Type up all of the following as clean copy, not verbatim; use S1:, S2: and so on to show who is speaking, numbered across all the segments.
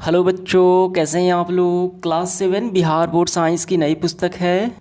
S1: Hello बच्चों, कैसे हैं आप लोग। क्लास 7 बिहार बोर्ड साइंस की नई पुस्तक है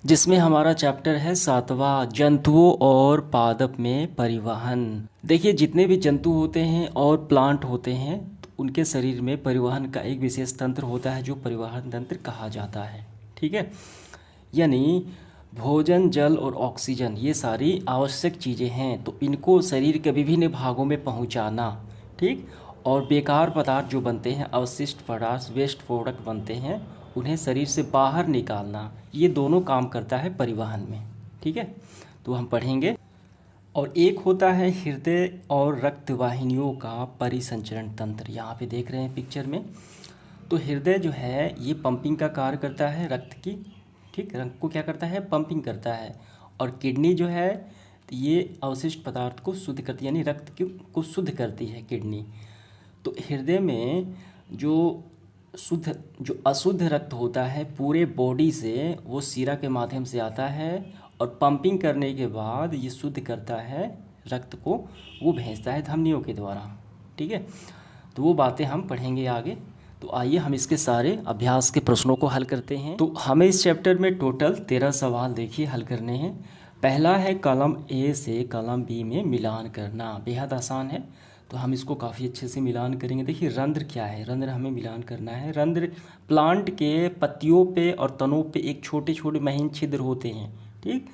S1: जिसमें हमारा चैप्टर है 7वां, जंतुओं और पादप में परिवहन। देखिए, जितने भी जंतु होते हैं और प्लांट होते हैं तो उनके शरीर में परिवहन का एक विशेष तंत्र होता है जो परिवहन तंत्र कहा जाता है। ठीक है, यानी भोजन, जल और ऑक्सीजन ये सारी आवश्यक चीज़ें हैं, तो इनको शरीर के विभिन्न भागों में पहुंचाना, ठीक, और बेकार पदार्थ जो बनते हैं, अवशिष्ट पदार्थ, वेस्ट प्रोडक्ट बनते हैं, उन्हें शरीर से बाहर निकालना, ये दोनों काम करता है परिवहन में। ठीक है, तो हम पढ़ेंगे। और एक होता है हृदय और रक्त वाहिनियों का परिसंचरण तंत्र। यहाँ पे देख रहे हैं पिक्चर में, तो हृदय जो है ये पंपिंग का कार्य करता है रक्त की, ठीक, रक्त को क्या करता है, पंपिंग करता है। और किडनी जो है तो ये अवशिष्ट पदार्थ को शुद्ध करती है, यानी को शुद्ध करती है किडनी। तो हृदय में जो अशुद्ध रक्त होता है पूरे बॉडी से वो शिरा के माध्यम से आता है, और पंपिंग करने के बाद ये शुद्ध करता है रक्त को, वो भेजता है धमनियों के द्वारा। ठीक है, तो वो बातें हम पढ़ेंगे आगे। तो आइए हम इसके सारे अभ्यास के प्रश्नों को हल करते हैं। तो हमें इस चैप्टर में टोटल 13 सवाल देखिए हल करने हैं। पहला है कॉलम ए से कॉलम बी में मिलान करना। बेहद आसान है, तो हम इसको काफ़ी अच्छे से मिलान करेंगे। देखिए, रंध्र क्या है, रंध्र हमें मिलान करना है। रंध्र प्लांट के पत्तियों पे और तनों पे एक छोटे छोटे महीन छिद्र होते हैं। ठीक,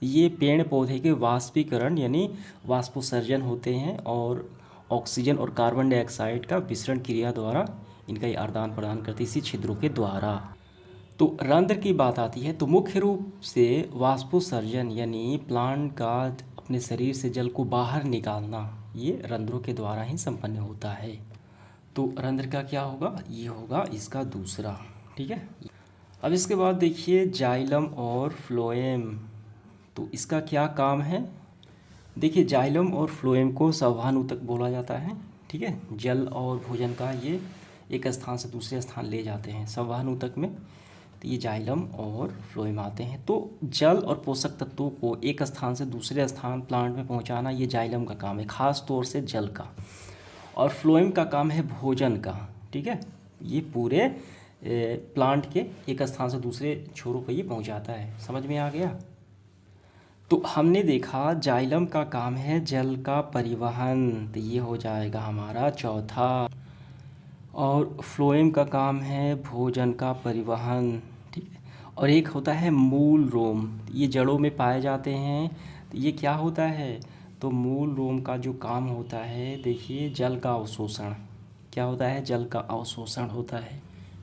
S1: ये पेड़ पौधे के वाष्पीकरण यानी वाष्पोत्सर्जन होते हैं, और ऑक्सीजन और कार्बन डाइऑक्साइड का विसरण क्रिया द्वारा इनका ये आदान प्रदान करते इसी छिद्रों के द्वारा। तो रंध्र की बात आती है तो मुख्य रूप से वाष्पोत्सर्जन यानी प्लांट का अपने शरीर से जल को बाहर निकालना ये रंध्रों के द्वारा ही संपन्न होता है। तो रंध्र का क्या होगा, ये होगा इसका दूसरा। ठीक है, अब इसके बाद देखिए जाइलम और फ्लोएम, तो इसका क्या काम है। देखिए, जाइलम और फ्लोएम को संवहन बोला जाता है। ठीक है, जल और भोजन का ये एक स्थान से दूसरे स्थान ले जाते हैं संवहन ऊतक में, तो ये जाइलम और फ्लोएम आते हैं। तो जल और पोषक तत्वों को एक स्थान से दूसरे स्थान प्लांट में पहुंचाना ये जाइलम का काम है, खास तौर से जल का। और फ्लोएम का काम है भोजन का। ठीक है, ये पूरे प्लांट के एक स्थान से दूसरे छोरों पर ये पहुंचाता है। समझ में आ गया। तो हमने देखा जाइलम का काम है जल का परिवहन, तो ये हो जाएगा हमारा चौथा। और फ्लोएम का काम है भोजन का परिवहन। ठीक है, और एक होता है मूल रोम, ये जड़ों में पाए जाते हैं। तो ये क्या होता है, तो मूल रोम का जो काम होता है, देखिए जल का अवशोषण। क्या होता है, जल का अवशोषण होता है।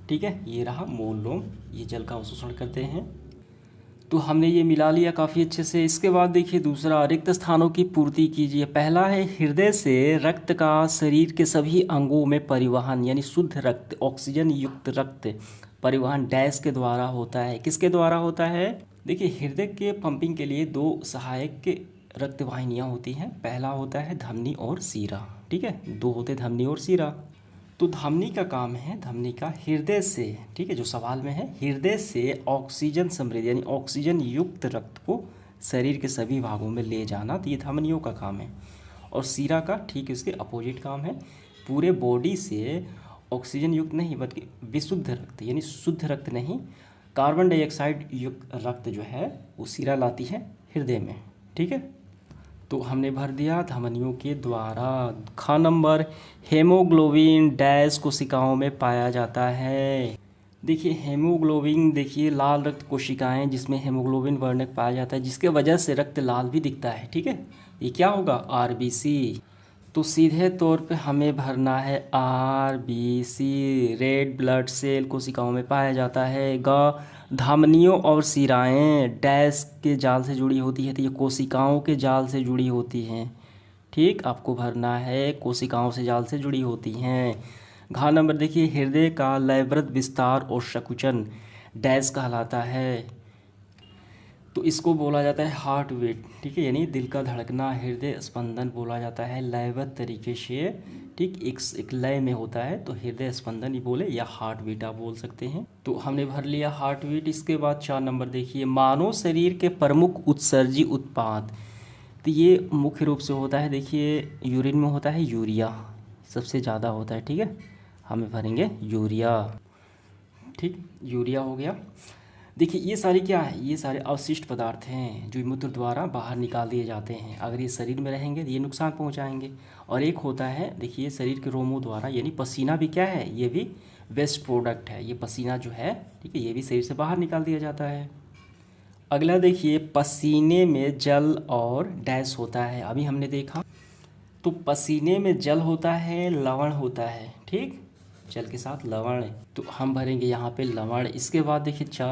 S1: ठीक है, ये रहा मूल रोम, ये जल का अवशोषण करते हैं। तो हमने ये मिला लिया काफ़ी अच्छे से। इसके बाद देखिए दूसरा, रिक्त स्थानों की पूर्ति कीजिए। पहला है हृदय से रक्त का शरीर के सभी अंगों में परिवहन, यानी शुद्ध रक्त, ऑक्सीजन युक्त रक्त परिवहन डैश के द्वारा होता है। किसके द्वारा होता है, देखिए हृदय के पंपिंग के लिए दो सहायक रक्त वाहिनियाँ होती हैं। पहला होता है धमनी और सीरा। ठीक है, दो होते धमनी और सीरा। तो धमनी का काम है, धमनी का हृदय से, ठीक है, जो सवाल में है, हृदय से ऑक्सीजन समृद्ध यानी ऑक्सीजन युक्त रक्त को शरीर के सभी भागों में ले जाना, तो ये धमनियों का काम है। और सीरा का ठीक इसके अपोजिट काम है, पूरे बॉडी से ऑक्सीजन युक्त नहीं बल्कि विशुद्ध रक्त यानी शुद्ध रक्त नहीं, कार्बन डाइऑक्साइड युक्त रक्त जो है वो सीरा लाती है हृदय में। ठीक है, तो हमने भर दिया धमनियों के द्वारा। ख नंबर, हेमोग्लोबिन डैश कोशिकाओं में पाया जाता है। देखिए हेमोग्लोबिन, देखिए लाल रक्त कोशिकाएं जिसमें हेमोग्लोबिन वर्णक पाया जाता है, जिसके वजह से रक्त लाल भी दिखता है। ठीक है, ये क्या होगा, आरबीसी। तो सीधे तौर पे हमें भरना है आरबीसी, रेड ब्लड सेल कोशिकाओं में पाया जाता है। ग, धमनियों और शिराएं डैश के जाल से जुड़ी होती है, तो ये कोशिकाओं के जाल से जुड़ी होती हैं। ठीक, आपको भरना है कोशिकाओं से जाल से जुड़ी होती हैं। घ नंबर देखिए, हृदय का लयबद्ध विस्तार और संकुचन डैश कहलाता है, तो इसको बोला जाता है हार्ट बीट। ठीक है, यानी दिल का धड़कना, हृदय स्पंदन बोला जाता है लयबद्ध तरीके से। ठीक, एक लय में होता है, तो हृदय स्पंदन ही बोले या हार्ट बीट आप बोल सकते हैं। तो हमने भर लिया हार्ट बीट। इसके बाद 4 नंबर देखिए, मानव शरीर के प्रमुख उत्सर्जी उत्पाद, तो ये मुख्य रूप से होता है, देखिए यूरिन में होता है यूरिया, सबसे ज़्यादा होता है। ठीक है, हमें भरेंगे यूरिया। ठीक, यूरिया हो गया। देखिए ये सारी क्या है, ये सारे अवशिष्ट पदार्थ हैं जो मूत्र द्वारा बाहर निकाल दिए जाते हैं। अगर ये शरीर में रहेंगे तो ये नुकसान पहुंचाएंगे। और एक होता है, देखिए शरीर के रोमों द्वारा, यानी पसीना भी क्या है, ये भी वेस्ट प्रोडक्ट है। ये पसीना जो है, ठीक है, ये भी शरीर से बाहर निकाल दिया जाता है। अगला देखिए, पसीने में जल और डैश होता है। अभी हमने देखा तो पसीने में जल होता है, लवण होता है। ठीक, जल के साथ लवण, तो हम भरेंगे यहाँ पे लवण। इसके बाद देखिए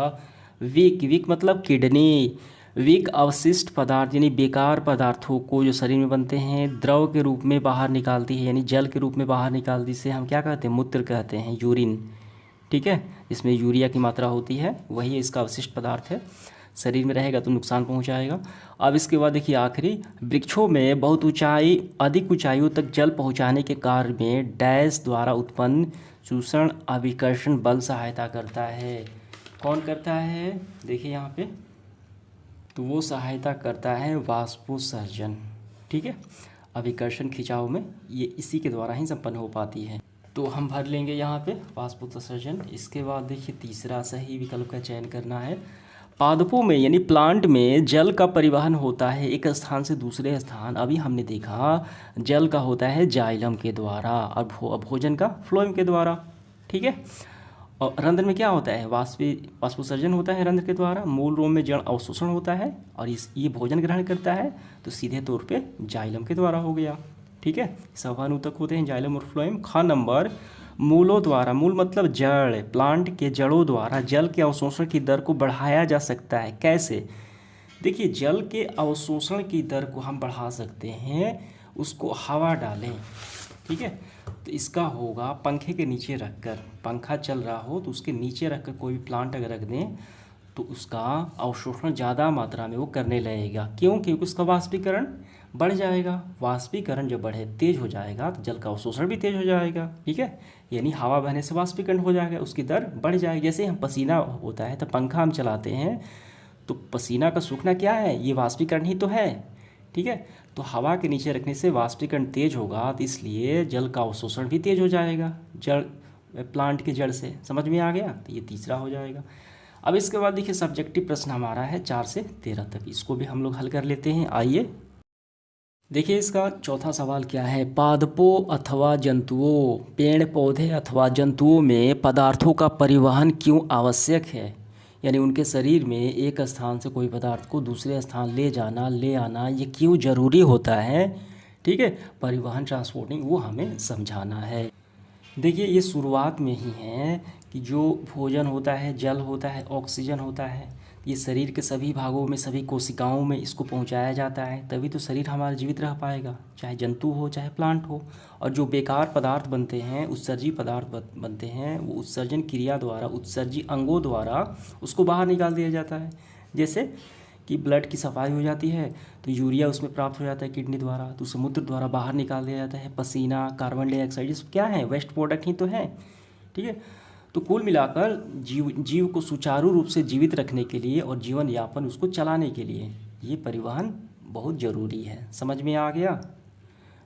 S1: विक, विक मतलब किडनी। विक अवशिष्ट पदार्थ यानी बेकार पदार्थों को जो शरीर में बनते हैं द्रव के रूप में बाहर निकालती है, यानी जल के रूप में बाहर निकालती है। इसे हम क्या कहते हैं, मूत्र कहते हैं, यूरिन। ठीक है, इसमें यूरिया की मात्रा होती है, वही इसका अवशिष्ट पदार्थ है। शरीर में रहेगा तो नुकसान पहुंचाएगा। अब इसके बाद देखिए आखिरी, वृक्षों में बहुत ऊंचाई, अधिक ऊंचाइयों तक जल पहुंचाने के कार्य में डैश द्वारा उत्पन्न चूषण अभिकर्षण बल सहायता करता है। कौन करता है, देखिए यहाँ पे, तो वो सहायता करता है वाष्पोत्सर्जन। ठीक है, अभिकर्षण खिंचाव में ये इसी के द्वारा ही संपन्न हो पाती है। तो हम भर लेंगे यहाँ पे वाष्पोत्सर्जन। इसके बाद देखिए तीसरा सही विकल्प का चयन करना है। पादपों में यानी प्लांट में जल का परिवहन होता है एक स्थान से दूसरे स्थान। अभी हमने देखा जल का होता है जाइलम के द्वारा और भोजन का फ्लोएम के द्वारा। ठीक है, और रंध्र में क्या होता है, वाष्पोत्सर्जन होता है रंध्र के द्वारा। मूल रोम में जल अवशोषण होता है और ये भोजन ग्रहण करता है, तो सीधे तौर पे जाइलम के द्वारा हो गया। ठीक है, समानुतक होते हैं जाइलम और फ्लोएम। ख नंबर, मूलों द्वारा, मूल मतलब जड़, प्लांट के जड़ों द्वारा जल के अवशोषण की दर को बढ़ाया जा सकता है। कैसे, देखिए जल के अवशोषण की दर को हम बढ़ा सकते हैं, उसको हवा डालें। ठीक है, तो इसका होगा पंखे के नीचे रखकर, पंखा चल रहा हो तो उसके नीचे रखकर कोई भी प्लांट अगर रख दें तो उसका अवशोषण ज़्यादा मात्रा में वो करने लगेगा। क्यों, क्योंकि उसका वाष्पीकरण बढ़ जाएगा। वाष्पीकरण जब बढ़े, तेज हो जाएगा, तो जल का अवशोषण भी तेज हो जाएगा। ठीक है, यानी हवा बहने से वाष्पीकरण हो जाएगा, उसकी दर बढ़ जाएगी। जैसे हम पसीना होता है तो पंखा हम चलाते हैं, तो पसीना का सूखना क्या है, ये वाष्पीकरण ही तो है। ठीक है, तो हवा के नीचे रखने से वाष्पीकरण तेज होगा, तो इसलिए जल का अवशोषण भी तेज हो जाएगा जड़, प्लांट के जड़ से। समझ में आ गया, तो ये तीसरा हो जाएगा। अब इसके बाद देखिए सब्जेक्टिव प्रश्न हमारा है 4 से 13 तक, इसको भी हम लोग हल कर लेते हैं। आइए देखिए इसका चौथा सवाल क्या है, पादपों अथवा जंतुओं, पेड़ पौधे अथवा जंतुओं में पदार्थों का परिवहन क्यों आवश्यक है। यानी उनके शरीर में एक स्थान से कोई पदार्थ को दूसरे स्थान ले जाना, ले आना, ये क्यों जरूरी होता है। ठीक है, परिवहन, ट्रांसपोर्टिंग, वो हमें समझाना है। देखिए ये शुरुआत में ही है कि जो भोजन होता है, जल होता है, ऑक्सीजन होता है, ये शरीर के सभी भागों में, सभी कोशिकाओं में इसको पहुंचाया जाता है, तभी तो शरीर हमारा जीवित रह पाएगा, चाहे जंतु हो चाहे प्लांट हो। और जो बेकार पदार्थ बनते हैं, उत्सर्जी पदार्थ बनते हैं, वो उत्सर्जन क्रिया द्वारा, उत्सर्जी अंगों द्वारा उसको बाहर निकाल दिया जाता है। जैसे कि ब्लड की सफाई हो जाती है तो यूरिया उसमें प्राप्त हो जाता है किडनी द्वारा, तो समुद्र द्वारा बाहर निकाल दिया जाता है। पसीना, कार्बन डाइऑक्साइड, ये सब क्या है, वेस्ट प्रोडक्ट ही तो है। ठीक है, तो कुल मिलाकर जीव को सुचारू रूप से जीवित रखने के लिए और जीवन यापन उसको चलाने के लिए ये परिवहन बहुत ज़रूरी है। समझ में आ गया।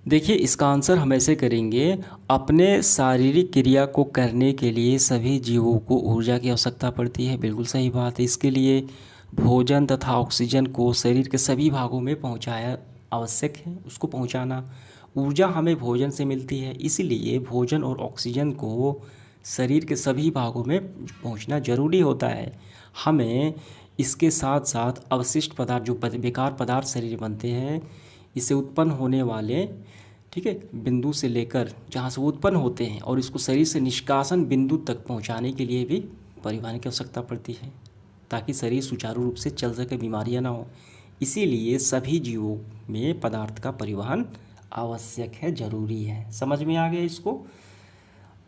S1: देखिए इसका आंसर हम ऐसे करेंगे, अपने शारीरिक क्रिया को करने के लिए सभी जीवों को ऊर्जा की आवश्यकता पड़ती है। बिल्कुल सही बात है। इसके लिए भोजन तथा ऑक्सीजन को शरीर के सभी भागों में पहुंचाया आवश्यक है, उसको पहुंचाना। ऊर्जा हमें भोजन से मिलती है, इसीलिए भोजन और ऑक्सीजन को शरीर के सभी भागों में पहुंचना जरूरी होता है। हमें इसके साथ साथ अवशिष्ट पदार्थ, जो बेकार पदार्थ शरीर बनते हैं, इससे उत्पन्न होने वाले, ठीक है, बिंदु से लेकर जहाँ से वो उत्पन्न होते हैं और इसको शरीर से निष्कासन बिंदु तक पहुँचाने के लिए भी परिवहन की आवश्यकता पड़ती है, ताकि शरीर सुचारू रूप से चल सके, बीमारियां ना हो। इसीलिए सभी जीवों में पदार्थ का परिवहन आवश्यक है, जरूरी है। समझ में आ गया इसको।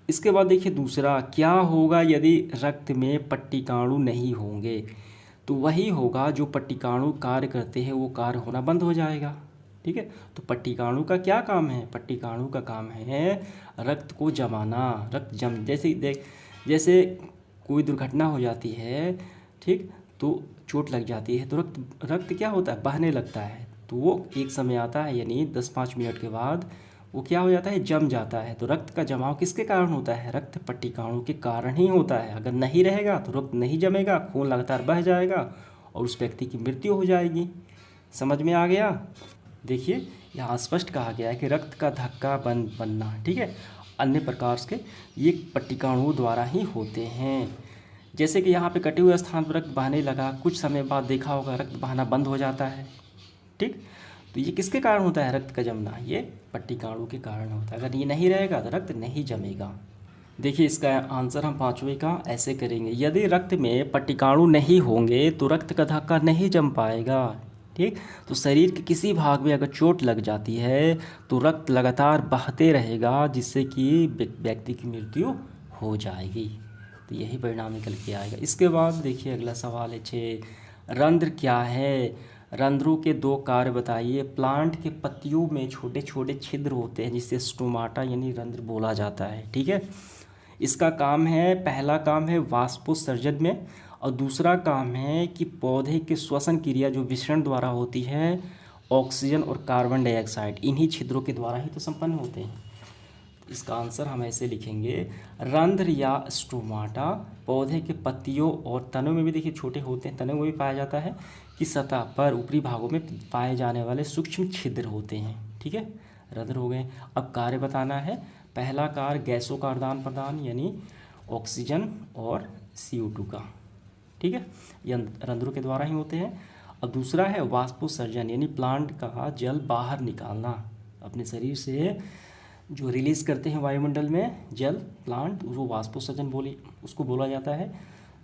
S1: इसके बाद देखिए दूसरा, क्या होगा यदि रक्त में पट्टिकाणु नहीं होंगे। तो वही होगा, जो पट्टिकाणु कार्य करते हैं वो कार्य होना बंद हो जाएगा। ठीक है, तो पट्टिकाणु का क्या काम है, पट्टिकाणु का काम है रक्त को जमाना। रक्त जम, जैसे कोई दुर्घटना हो जाती है, ठीक, तो चोट लग जाती है, तो रक्त क्या होता है, बहने लगता है। तो वो एक समय आता है, यानी 10-5 मिनट के बाद वो क्या हो जाता है, जम जाता है। तो रक्त का जमाव किसके कारण होता है, रक्त पट्टिकाणु के कारण ही होता है। अगर नहीं रहेगा तो रक्त नहीं जमेगा, खून लगातार बह जाएगा और उस व्यक्ति की मृत्यु हो जाएगी। समझ में आ गया। देखिए यहाँ स्पष्ट कहा गया है कि रक्त का धक्का बनना, ठीक है, अन्य प्रकार के ये पट्टिकाणुओं द्वारा ही होते हैं। जैसे कि यहाँ पे कटे हुए स्थान पर रक्त बहने लगा, कुछ समय बाद देखा होगा रक्त बहना बंद हो जाता है, ठीक। तो ये किसके कारण होता है, रक्त का जमना, ये पट्टिकाणु के कारण होता है। अगर ये नहीं रहेगा तो रक्त नहीं जमेगा। देखिए इसका आंसर हम पाँचवें का ऐसे करेंगे, यदि रक्त में पट्टिकाणु नहीं होंगे तो रक्त का धक्का नहीं जम पाएगा, ठीक। तो शरीर के किसी भाग में अगर चोट लग जाती है तो रक्त लगातार बहते रहेगा, जिससे कि व्यक्ति की मृत्यु हो जाएगी। तो यही परिणाम निकल के आएगा। इसके बाद देखिए अगला सवाल है 6, रंध्र क्या है, रंध्रों के 2 कार्य बताइए। प्लांट के पत्तियों में छोटे छोटे छिद्र होते हैं जिससे स्टोमाटा यानी रंध्र बोला जाता है, ठीक है। इसका काम है, पहला काम है वाष्पोत्सर्जन में, और दूसरा काम है कि पौधे के श्वसन क्रिया जो विसरण द्वारा होती है, ऑक्सीजन और कार्बन डाइऑक्साइड इन्हीं छिद्रों के द्वारा ही तो संपन्न होते हैं। इसका आंसर हम ऐसे लिखेंगे, रंध्र या स्टोमाटा पौधे के पत्तियों और तनों में भी देखिए छोटे होते हैं, तनों में भी पाया जाता है कि सतह पर ऊपरी भागों में पाए जाने वाले सूक्ष्म छिद्र होते हैं, ठीक है। रंध्र हो गए। अब कार्य बताना है, पहला कार्य गैसों का आदान प्रदान यानी ऑक्सीजन और CO2 का, ठीक है, ये रंध्रों के द्वारा ही होते हैं। अब दूसरा है वाष्पोत्सर्जन यानी प्लांट का जल बाहर निकालना, अपने शरीर से जो रिलीज़ करते हैं वायुमंडल में जल प्लांट, वो वाष्पोत्सर्जन उसको बोला जाता है।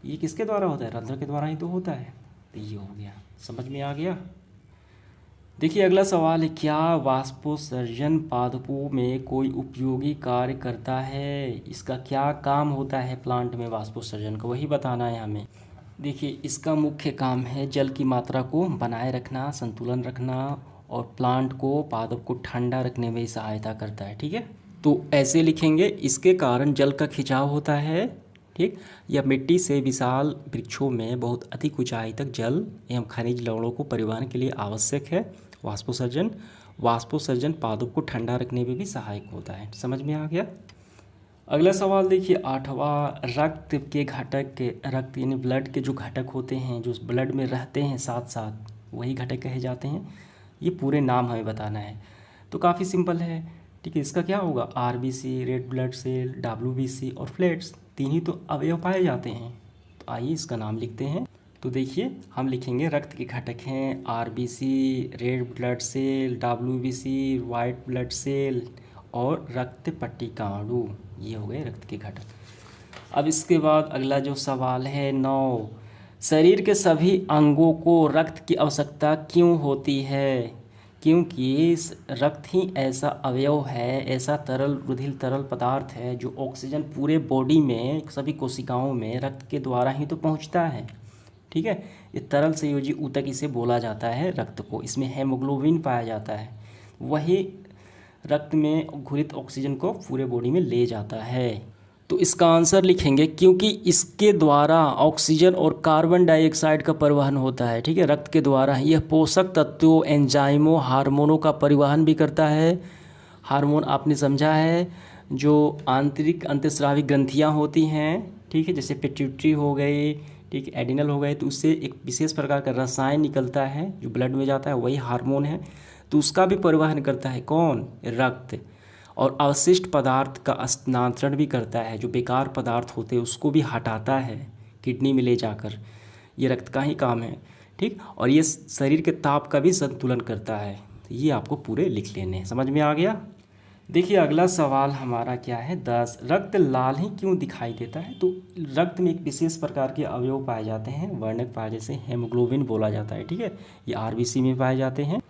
S1: ये किसके द्वारा होता है, रंध्र के द्वारा ही तो होता है। तो ये हो गया, समझ में आ गया। देखिए अगला सवाल है, क्या वाष्पोत्सर्जन पादपों में कोई उपयोगी कार्य करता है, इसका क्या काम होता है प्लांट में वाष्पोत्सर्जन का, वही बताना है हमें। देखिए इसका मुख्य काम है जल की मात्रा को बनाए रखना, संतुलन रखना, और प्लांट को पादप को ठंडा रखने में सहायता करता है, ठीक है। तो ऐसे लिखेंगे, इसके कारण जल का खिंचाव होता है, ठीक। या मिट्टी से विशाल वृक्षों में बहुत अधिक ऊंचाई तक जल एवं खनिज लवणों को परिवहन के लिए आवश्यक है वाष्पोत्सर्जन पादप को ठंडा रखने में भी सहायक होता है। समझ में आ गया। अगला सवाल देखिए 8वां, रक्त के घटक, रक्त यानी ब्लड के जो घटक होते हैं जो ब्लड में रहते हैं साथ साथ, वही घटक कहे जाते हैं। ये पूरे नाम हमें बताना है। तो काफ़ी सिंपल है, ठीक है। इसका क्या होगा, RBC red blood cell, WBC और प्लेट्स, 3 ही तो अवयव पाए जाते हैं। तो आइए इसका नाम लिखते हैं। तो देखिए हम लिखेंगे रक्त के घटक हैं RBC red blood cell, WBC white blood cell और रक्त पट्टिकाणु, ये हो गए रक्त के घटक। अब इसके बाद अगला जो सवाल है 9, शरीर के सभी अंगों को रक्त की आवश्यकता क्यों होती है, क्योंकि रक्त ही ऐसा अवयव है, ऐसा तरल रुधिर तरल पदार्थ है जो ऑक्सीजन पूरे बॉडी में सभी कोशिकाओं में रक्त के द्वारा ही तो पहुंचता है, ठीक है। ये तरल संयोजी ऊतक इसे बोला जाता है रक्त को। इसमें हेमोग्लोबिन पाया जाता है, वही रक्त में घुलित ऑक्सीजन को पूरे बॉडी में ले जाता है। तो इसका आंसर लिखेंगे, क्योंकि इसके द्वारा ऑक्सीजन और कार्बन डाइऑक्साइड का परिवहन होता है, ठीक है, रक्त के द्वारा। यह पोषक तत्वों, एंजाइमों, हार्मोनों का परिवहन भी करता है। हार्मोन आपने समझा है, जो आंतरिक अंतःस्रावी ग्रंथियां होती हैं, ठीक है, जैसे पिट्यूटरी हो गई, ठीक, एडिनल हो गए, तो उससे एक विशेष प्रकार का रसायन निकलता है जो ब्लड में जाता है, वही हार्मोन है। तो उसका भी परिवहन करता है कौन, रक्त। और अवशिष्ट पदार्थ का स्थानांतरण भी करता है, जो बेकार पदार्थ होते हैं उसको भी हटाता है किडनी में ले जाकर, ये रक्त का ही काम है, ठीक। और ये शरीर के ताप का भी संतुलन करता है। तो ये आपको पूरे लिख लेने हैं। समझ में आ गया। देखिए अगला सवाल हमारा क्या है 10, रक्त लाल ही क्यों दिखाई देता है। तो रक्त में एक विशेष प्रकार के अवयव पाए जाते हैं, वर्णक पाए, जैसे हेमोग्लोबिन बोला जाता है, ठीक है, ये RBC में पाए जाते हैं,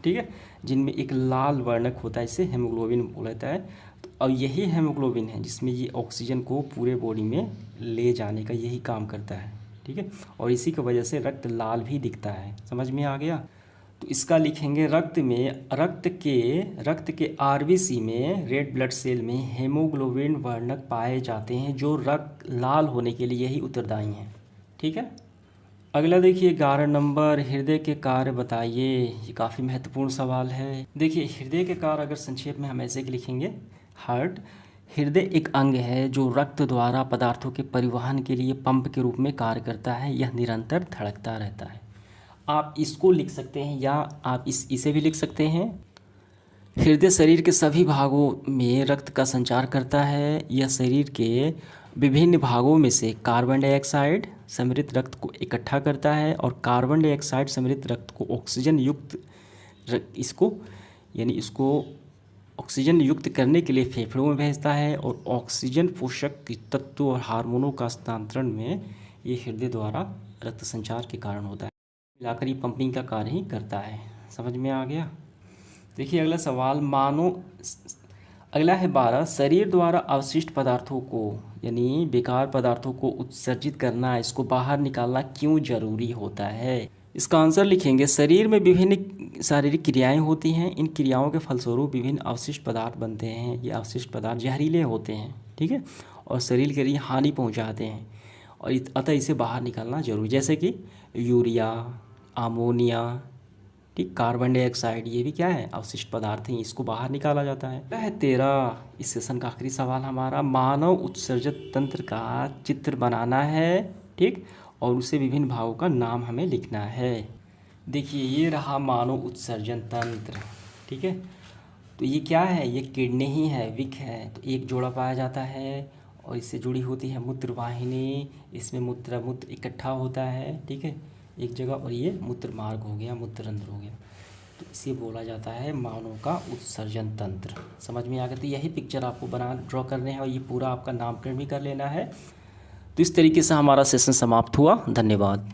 S1: ठीक है, जिनमें एक लाल वर्णक होता है, इसे हेमोग्लोबिन बोला जाता है। तो और यही हेमोग्लोबिन है जिसमें ये ऑक्सीजन को पूरे बॉडी में ले जाने का यही काम करता है, ठीक है। और इसी की वजह से रक्त लाल भी दिखता है। समझ में आ गया। तो इसका लिखेंगे, रक्त के RBC में रेड ब्लड सेल में हेमोग्लोबिन वर्णक पाए जाते हैं जो रक्त लाल होने के लिए यही उत्तरदायी हैं, ठीक है। अगला देखिए 11 नंबर, हृदय के कार्य बताइए। ये काफ़ी महत्वपूर्ण सवाल है। देखिए हृदय के कार्य अगर संक्षेप में हम ऐसे कि लिखेंगे, हार्ट, हृदय एक अंग है जो रक्त द्वारा पदार्थों के परिवहन के लिए पंप के रूप में कार्य करता है। यह निरंतर धड़कता रहता है। आप इसको लिख सकते हैं या आप इसे भी लिख सकते हैं। हृदय शरीर के सभी भागों में रक्त का संचार करता है। यह शरीर के विभिन्न भागों में से कार्बन डाइऑक्साइड समृद्ध रक्त को इकट्ठा करता है और कार्बन डाइऑक्साइड समृद्ध रक्त को ऑक्सीजन युक्त इसको ऑक्सीजन युक्त करने के लिए फेफड़ों में भेजता है और ऑक्सीजन पोषक तत्वों और हार्मोनों का हस्तांतरण में ये हृदय द्वारा रक्त संचार के कारण होता है। मिलाकर ये पंपिंग का कार्य ही करता है। समझ में आ गया। देखिए अगला सवाल, अगला है 12, शरीर द्वारा अवशिष्ट पदार्थों को यानी बेकार पदार्थों को उत्सर्जित करना, इसको बाहर निकालना क्यों जरूरी होता है। इसका आंसर लिखेंगे, शरीर में विभिन्न शारीरिक क्रियाएं होती हैं। इन क्रियाओं के फलस्वरूप विभिन्न अवशिष्ट पदार्थ बनते हैं। ये अवशिष्ट पदार्थ जहरीले होते हैं, ठीक है, और शरीर के लिए हानि पहुंचाते हैं और अतः इसे बाहर निकालना जरूरी, जैसे कि यूरिया, अमोनिया, ठीक, कार्बन डाइऑक्साइड, ये भी क्या है, अवशिष्ट पदार्थ हैं, इसको बाहर निकाला जाता है। अगला है 13, इस सेशन का आखिरी सवाल हमारा, मानव उत्सर्जक तंत्र का चित्र बनाना है, ठीक, और उसे विभिन्न भागों का नाम हमें लिखना है। देखिए ये रहा मानव उत्सर्जन तंत्र, ठीक है। तो ये क्या है, ये किडनी ही है, विक है। तो एक जोड़ा पाया जाता है और इससे जुड़ी होती है मूत्र वाहिनी। इसमें मूत्र इकट्ठा होता है, ठीक है, एक जगह, और ये मूत्र मार्ग हो गया, मूत्ररंध्र हो गया। तो इसे बोला जाता है मानव का उत्सर्जन तंत्र। समझ में आ गया। तो यही पिक्चर आपको ड्रॉ करने हैं और ये पूरा आपका नामकरण भी कर लेना है। तो इस तरीके से हमारा सेशन समाप्त हुआ। धन्यवाद।